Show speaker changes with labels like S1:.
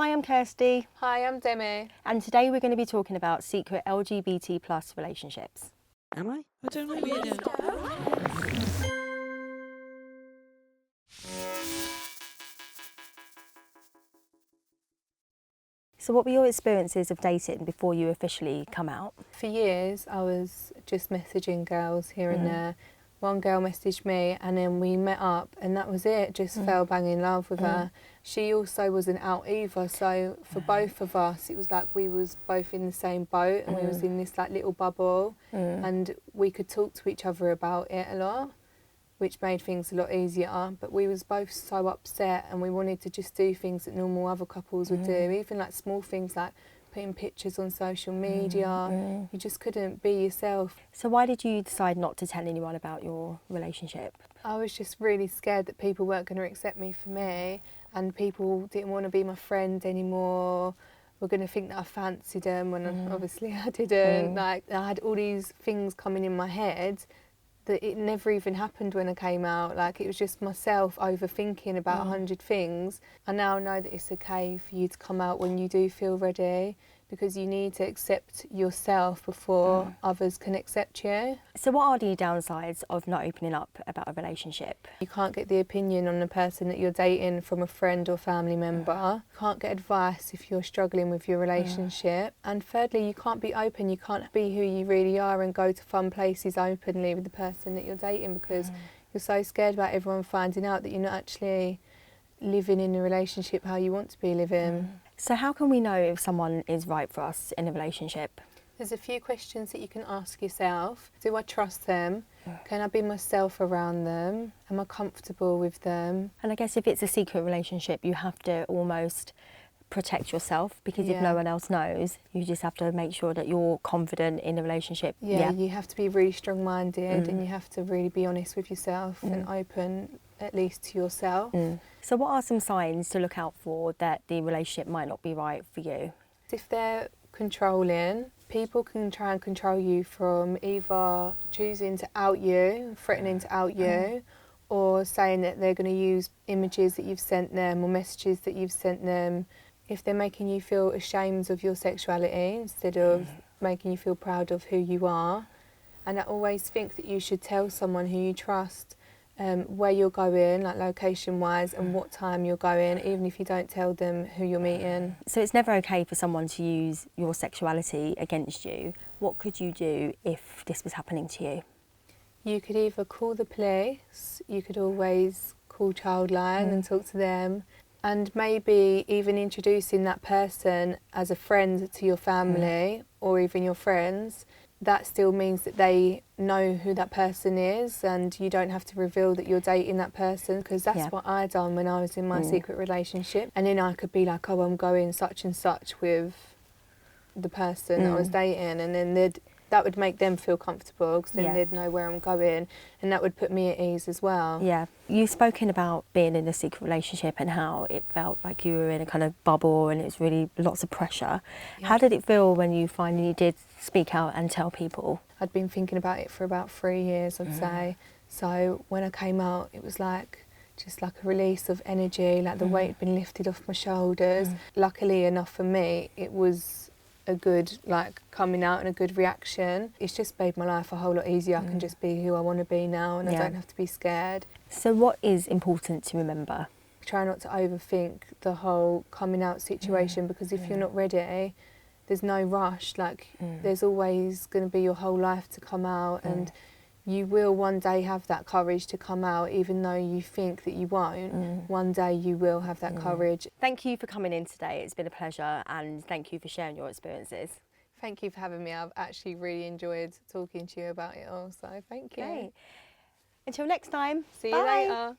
S1: Hi, I'm Kirsty.
S2: Hi, I'm Demi.
S1: And today we're going to be talking about secret LGBT plus relationships.
S3: Am I? I don't know yet.
S1: So what were your experiences of dating before you officially come out?
S2: For years, I was just messaging girls here and there. One girl messaged me and then we met up and that was it. Just fell bang in love with her. She also wasn't out either, so for both of us, it was like we was both in the same boat and we was in this like little bubble and we could talk to each other about it a lot, which made things a lot easier. But we was both so upset and we wanted to just do things that normal other couples would do, even like small things like putting pictures on social media. You just couldn't be yourself.
S1: So why did you decide not to tell anyone about your relationship?
S2: I was just really scared that people weren't going to accept me for me and people didn't want to be my friend anymore, were going to think that I fancied them when obviously I didn't. Like, I had all these things coming in my head that it never even happened when I came out. Like, it was just myself overthinking about 100 things. I now know that it's okay for you to come out when you do feel ready, because you need to accept yourself before others can accept you.
S1: So what are the downsides of not opening up about a relationship?
S2: You can't get the opinion on the person that you're dating from a friend or family member. You can't get advice if you're struggling with your relationship. And thirdly, you can't be open. You can't be who you really are and go to fun places openly with the person that you're dating, because you're so scared about everyone finding out that you're not actually living in a relationship how you want to be living.
S1: So how can we know if someone is right for us in a relationship?
S2: There's a few questions that you can ask yourself. Do I trust them? Can I be myself around them? Am I comfortable with them?
S1: And I guess if it's a secret relationship, you have to almost protect yourself, because if no one else knows, you just have to make sure that you're confident in the relationship.
S2: Yeah, you have to be really strong-minded and you have to really be honest with yourself and open at least to yourself.
S1: So what are some signs to look out for that the relationship might not be right for you?
S2: If they're controlling, people can try and control you from either choosing to out you, threatening to out you, or saying that they're going to use images that you've sent them or messages that you've sent them. If they're making you feel ashamed of your sexuality instead of making you feel proud of who you are. And I always think that you should tell someone who you trust where you're going, like location-wise, and what time you're going, even if you don't tell them who you're meeting.
S1: So it's never okay for someone to use your sexuality against you. What could you do if this was happening to you?
S2: You could either call the police, you could always call Childline and talk to them, and maybe even introducing that person as a friend to your family or even your friends. That still means that they know who that person is and you don't have to reveal that you're dating that person, because that's what I done when I was in my secret relationship. And then I could be like, oh, I'm going such and such with the person that I was dating, and then that would make them feel comfortable, because then they'd know where I'm going, and that would put me at ease as well.
S1: Yeah, you've spoken about being in a secret relationship and how it felt like you were in a kind of bubble and it's really lots of pressure. How did it feel when you finally did speak out and tell people?
S2: I'd been thinking about it for about 3 years, I'd say. So when I came out, it was like just like a release of energy, like the weight had been lifted off my shoulders. Luckily enough for me, it was a good coming out and a good reaction. It's just made my life a whole lot easier. I can just be who I want to be now, and I don't have to be scared.
S1: So what is important to remember?
S2: Try not to overthink the whole coming out situation, because if you're not ready, there's no rush. There's always going to be your whole life to come out, and you will one day have that courage to come out, even though you think that you won't. One day you will have that courage.
S1: Thank you for coming in today. It's been a pleasure, and thank you for sharing your experiences.
S2: Thank you for having me. I've actually really enjoyed talking to you about it all, so thank you.
S1: Great. Until next time.
S2: See you later.